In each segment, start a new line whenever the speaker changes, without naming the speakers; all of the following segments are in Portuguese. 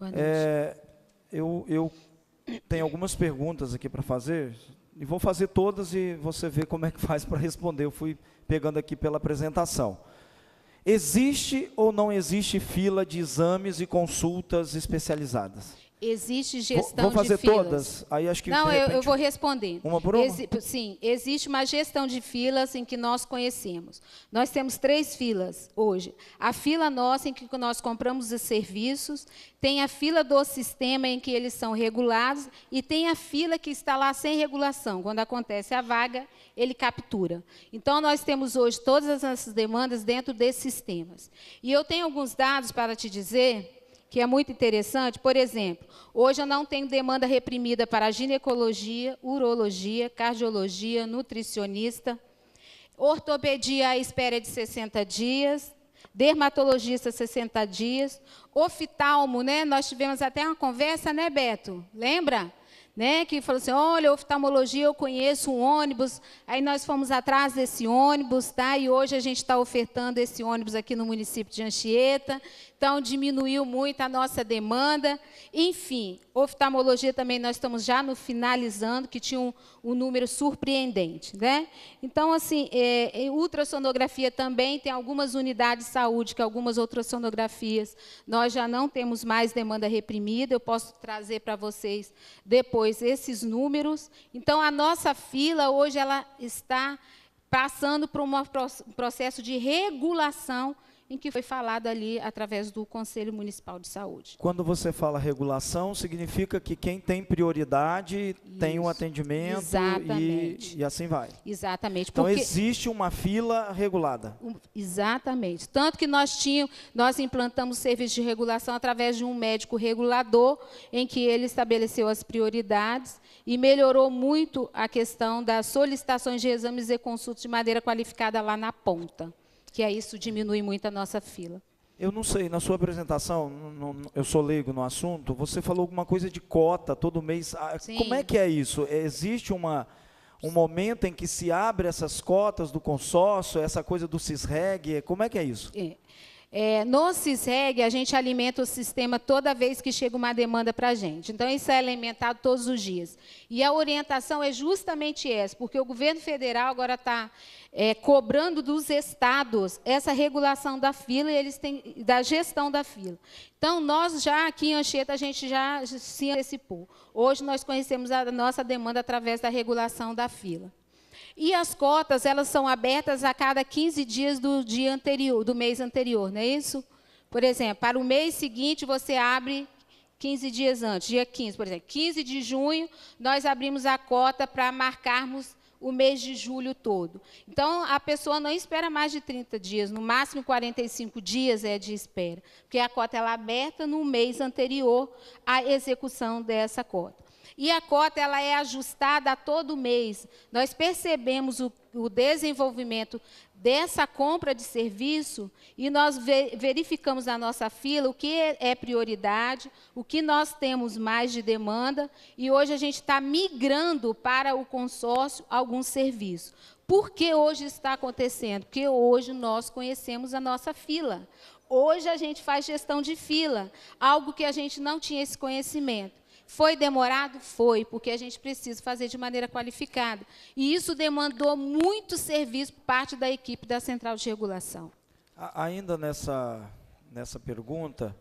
Boa noite.
Eu tenho algumas perguntas aqui para fazer, e vou fazer todas e você vê como é que faz para responder. Eu fui pegando aqui pela apresentação. Existe ou não existe fila de exames e consultas especializadas?
Existe gestão
Vou fazer
de filas.
todas, aí acho que
Não,
de repente,
eu vou responder.
uma por uma?
Sim, existe uma gestão de filas em que nós conhecemos. Nós temos 3 filas hoje. A fila nossa, em que nós compramos os serviços, tem a fila do sistema, em que eles são regulados, e tem a fila que está lá sem regulação. Quando acontece a vaga, ele captura. Então, nós temos hoje todas as nossas demandas dentro desses sistemas. E eu tenho alguns dados para te dizer que é muito interessante. Por exemplo, hoje eu não tenho demanda reprimida para ginecologia, urologia, cardiologia, nutricionista, ortopedia à espera de 60 dias, dermatologista 60 dias, oftalmo, né? Nós tivemos até uma conversa, né, Beto? Lembra? Né, que falou assim, olha, oftalmologia, eu conheço um ônibus, aí nós fomos atrás desse ônibus, tá? E hoje a gente está ofertando esse ônibus aqui no município de Anchieta, então diminuiu muito a nossa demanda. Enfim, oftalmologia também nós estamos já no finalizando, que tinha um número surpreendente, né? Então, assim, ultrassonografia também, tem algumas unidades de saúde, que algumas ultrassonografias nós já não temos mais demanda reprimida, eu posso trazer para vocês depois esses números. Então, a nossa fila hoje ela está passando por um processo de regulação em que foi falado ali através do Conselho Municipal de Saúde.
Quando você fala regulação, significa que quem tem prioridade tem um atendimento.
Exatamente.
E assim vai.
Exatamente.
Então, existe uma fila regulada.
Exatamente. Tanto que nós implantamos serviço de regulação através de um médico regulador, em que ele estabeleceu as prioridades e melhorou muito a questão das solicitações de exames e consultas de maneira qualificada lá na ponta, que isso diminui muito a nossa fila.
Eu não sei, na sua apresentação, eu sou leigo no assunto, você falou alguma coisa de cota todo mês.
Sim.
Como é que é isso? Existe um momento em que se abre essas cotas do consórcio, essa coisa do CISREG, como é que é isso?
No CISREG, a gente alimenta o sistema toda vez que chega uma demanda para a gente. Então, isso é alimentado todos os dias. E a orientação é justamente essa, porque o governo federal agora está cobrando dos estados essa regulação da fila, e eles têm da gestão da fila. Então, nós já aqui em Anchieta, a gente já se antecipou. Hoje, nós conhecemos a nossa demanda através da regulação da fila. E as cotas, elas são abertas a cada 15 dias do dia anterior, do mês anterior, não é isso? Por exemplo, para o mês seguinte, você abre 15 dias antes, dia 15, por exemplo. 15 de junho, nós abrimos a cota para marcarmos o mês de julho todo. Então, a pessoa não espera mais de 30 dias, no máximo 45 dias é de espera, porque a cota ela é aberta no mês anterior à execução dessa cota. E a cota ela é ajustada a todo mês. Nós percebemos o desenvolvimento dessa compra de serviço e nós verificamos na nossa fila o que é prioridade, o que nós temos mais de demanda, e hoje a gente está migrando para o consórcio alguns serviços. Por que hoje está acontecendo? Porque hoje nós conhecemos a nossa fila. Hoje a gente faz gestão de fila, algo que a gente não tinha esse conhecimento. Foi demorado? Foi, porque a gente precisa fazer de maneira qualificada. E isso demandou muito serviço por parte da equipe da Central de Regulação.
Ainda nessa pergunta,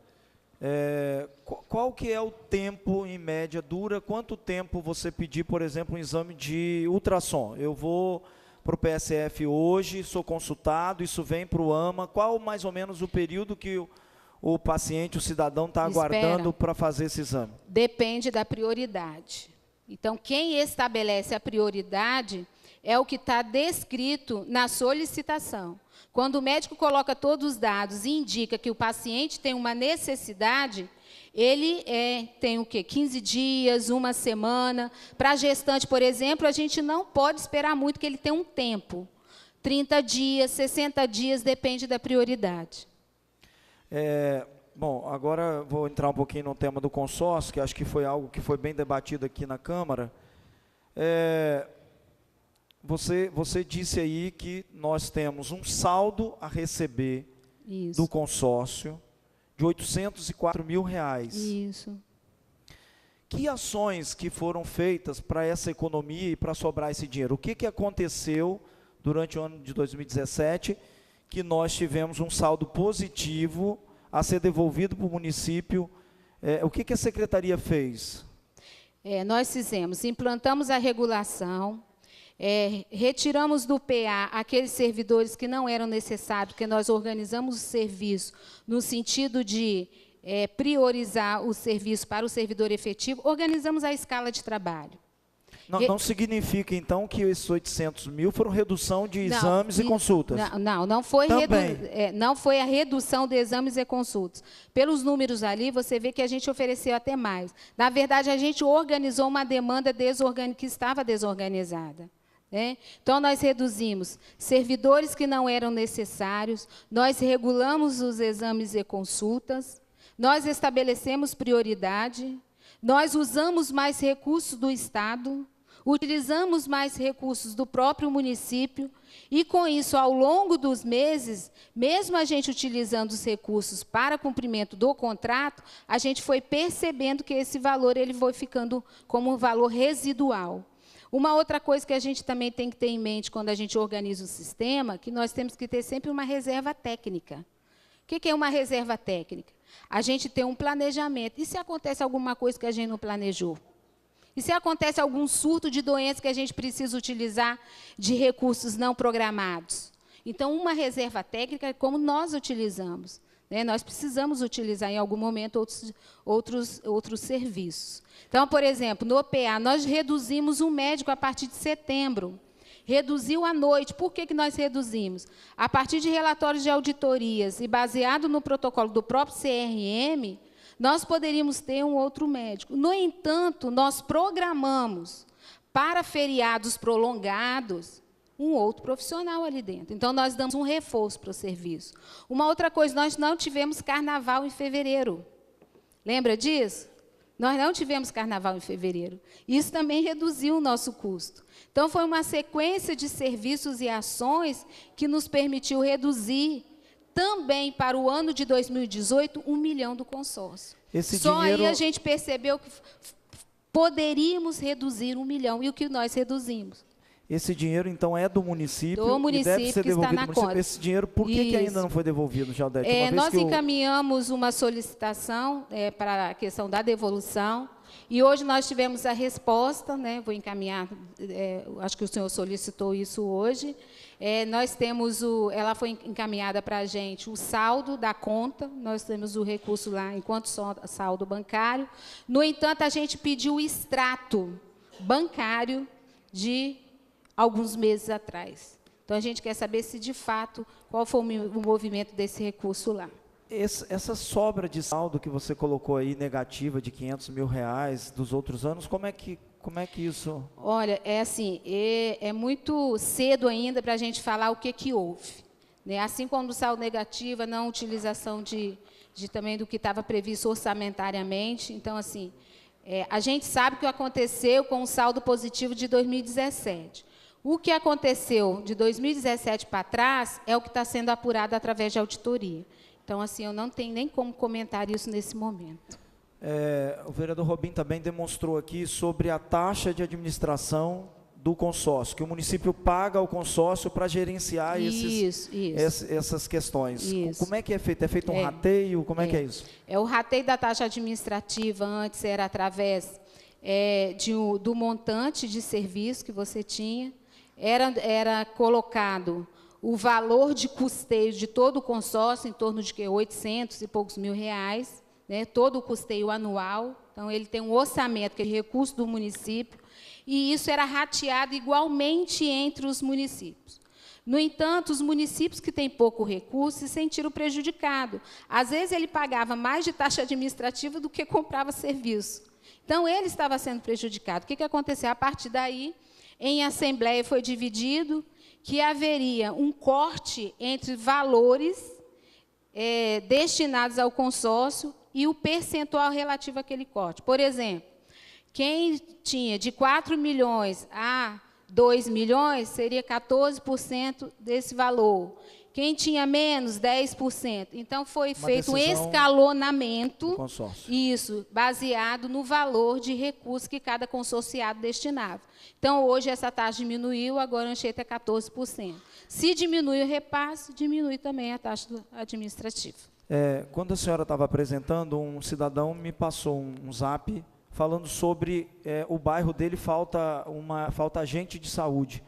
qual que é o tempo, em média, dura? Quanto tempo você pedir, por exemplo, um exame de ultrassom? Eu vou para o PSF hoje, sou consultado, isso vem para o AMA. Qual mais ou menos o período que o paciente, o cidadão está aguardando para fazer esse exame? Depende
da prioridade. Então, quem estabelece a prioridade é o que está descrito na solicitação. Quando o médico coloca todos os dados e indica que o paciente tem uma necessidade, ele tem o quê? 15 dias, uma semana. Para a gestante, por exemplo, a gente não pode esperar muito, que ele tem um tempo. 30 dias, 60 dias, depende da prioridade.
Bom, agora vou entrar um pouquinho no tema do consórcio, que acho que foi algo que foi bem debatido aqui na Câmara. Você disse aí que nós temos um saldo a receber do consórcio, de R$804 mil.
Isso.
Que ações que foram feitas para essa economia e para sobrar esse dinheiro? O que aconteceu durante o ano de 2017 que nós tivemos um saldo positivo a ser devolvido para o município? O que a Secretaria fez?
Nós implantamos a regulação, retiramos do PA aqueles servidores que não eram necessários, porque nós organizamos o serviço no sentido de priorizar o serviço para o servidor efetivo, organizamos a escala de trabalho.
Não significa, então, que esses 800 mil foram redução de exames e consultas?
Não foi a redução de exames e consultas. Pelos números ali, você vê que a gente ofereceu até mais. Na verdade, a gente organizou uma demanda que estava desorganizada. Então, nós reduzimos servidores que não eram necessários, nós regulamos os exames e consultas, nós estabelecemos prioridade, nós usamos mais recursos do Estado, utilizamos mais recursos do próprio município, e, com isso, ao longo dos meses, mesmo a gente utilizando os recursos para cumprimento do contrato, a gente foi percebendo que esse valor ele foi ficando como um valor residual. Uma outra coisa que a gente também tem que ter em mente quando a gente organiza o sistema, que nós temos que ter sempre uma reserva técnica. O que é uma reserva técnica? A gente tem um planejamento. E se acontece alguma coisa que a gente não planejou? E se acontece algum surto de doença que a gente precisa utilizar de recursos não programados? Então, uma reserva técnica é como nós utilizamos. Nós precisamos utilizar, em algum momento, outros serviços. Então, por exemplo, no PA, nós reduzimos um médico a partir de setembro. Reduziu à noite. Por que nós reduzimos? A partir de relatórios de auditorias e baseado no protocolo do próprio CRM, nós poderíamos ter um outro médico. No entanto, nós programamos para feriados prolongados um outro profissional ali dentro. Então, nós damos um reforço para o serviço. Uma outra coisa, nós não tivemos carnaval em fevereiro. Lembra disso? Nós não tivemos carnaval em fevereiro. Isso também reduziu o nosso custo. Então, foi uma sequência de serviços e ações que nos permitiu reduzir também para o ano de 2018, 1 milhão do consórcio. Só aí a gente percebeu que poderíamos reduzir 1 milhão, e o que nós reduzimos.
Esse dinheiro, então, é do município,
e deve ser devolvido ao município.
Esse dinheiro, por que ainda não foi devolvido, Jaldete?
Nós encaminhamos uma solicitação para a questão da devolução, e hoje nós tivemos a resposta, vou encaminhar, acho que o senhor solicitou isso hoje. Nós temos ela foi encaminhada para a gente o saldo da conta, nós temos o recurso lá enquanto saldo bancário. No entanto, a gente pediu o extrato bancário de alguns meses atrás. Então, a gente quer saber se, de fato, qual foi o movimento desse recurso lá.
Essa sobra de saldo que você colocou aí, negativa, de R$500 mil dos outros anos, como é que isso...
Olha, é muito cedo ainda para a gente falar o que houve. Assim como o saldo negativo, a não utilização também do que estava previsto orçamentariamente. Então, a gente sabe o que aconteceu com o saldo positivo de 2017. O que aconteceu de 2017 para trás é o que está sendo apurado através de auditoria. Então, eu não tenho nem como comentar isso nesse momento.
O vereador Robim também demonstrou aqui sobre a taxa de administração do consórcio, que o município paga ao consórcio para gerenciar essas questões. Isso. Como é que é feito? É feito um rateio? Como é que é isso?
O rateio da taxa administrativa antes era através do montante de serviço que você tinha. Era colocado o valor de custeio de todo o consórcio, em torno de 800 e poucos mil reais, todo o custeio anual. Então, ele tem um orçamento, que é recurso do município, e isso era rateado igualmente entre os municípios. No entanto, os municípios que têm pouco recurso se sentiram prejudicados. Às vezes, ele pagava mais de taxa administrativa do que comprava serviço. Então, ele estava sendo prejudicado. O que aconteceu? A partir daí, em assembleia foi dividido que haveria um corte entre valores destinados ao consórcio e o percentual relativo àquele corte. Por exemplo, quem tinha de 4 milhões a 2 milhões, seria 14% desse valor. Quem tinha menos, 10%. Então, foi feito um
decisão
escalonamento,
do consórcio.
isso, baseado no valor de recursos que cada consorciado destinava. Então, hoje, essa taxa diminuiu, agora a Anchieta é 14%. Se diminui o repasse, diminui também a taxa administrativa.
Quando a senhora estava apresentando, um cidadão me passou um zap falando sobre o bairro dele falta agente de saúde.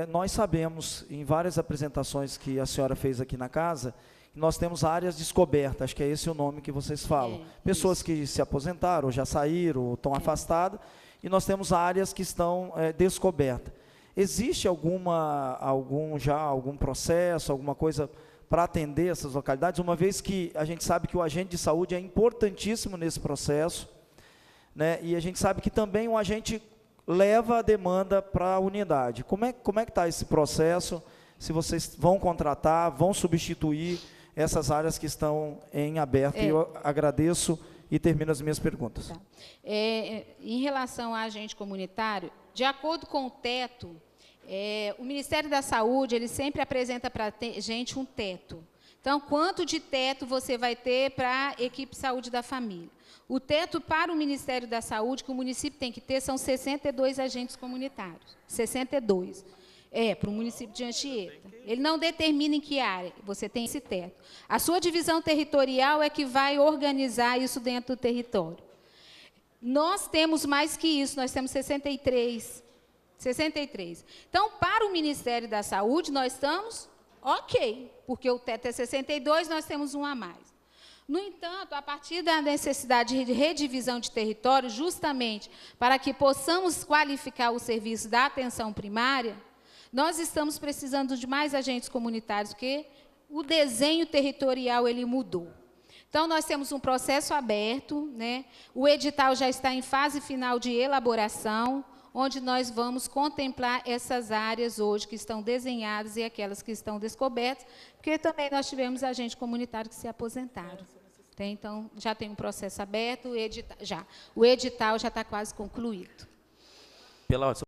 Nós sabemos, em várias apresentações que a senhora fez aqui na casa, que nós temos áreas descobertas, acho que é esse o nome que vocês falam. Pessoas isso. Que se aposentaram, ou já saíram, ou estão afastadas, e nós temos áreas que estão descobertas. Existe algum processo, alguma coisa para atender essas localidades, uma vez que a gente sabe que o agente de saúde é importantíssimo nesse processo, né? E a gente sabe que também o agente leva a demanda para a unidade. Como é que está esse processo? Se vocês vão contratar, vão substituir essas áreas que estão em aberto? E eu agradeço e termino as minhas perguntas.
Tá. Em relação ao agente comunitário, de acordo com o teto, o Ministério da Saúde ele sempre apresenta para a gente um teto. Então, quanto de teto você vai ter para a equipe de saúde da família? O teto para o Ministério da Saúde, que o município tem que ter, são 62 agentes comunitários. 62. Para o município de Anchieta. Ele não determina em que área você tem esse teto. A sua divisão territorial é que vai organizar isso dentro do território. Nós temos mais que isso, nós temos 63. 63. Então, para o Ministério da Saúde, nós estamos ok, porque o teto é 62, nós temos um a mais. No entanto, a partir da necessidade de redivisão de território, justamente para que possamos qualificar o serviço da atenção primária, nós estamos precisando de mais agentes comunitários, porque o desenho territorial ele mudou. Então, nós temos um processo aberto, né? O edital já está em fase final de elaboração, onde nós vamos contemplar essas áreas hoje que estão desenhadas e aquelas que estão descobertas, porque também nós tivemos agentes comunitários que se aposentaram. Então, já tem um processo aberto, o edital já está quase concluído.
Pela ordem.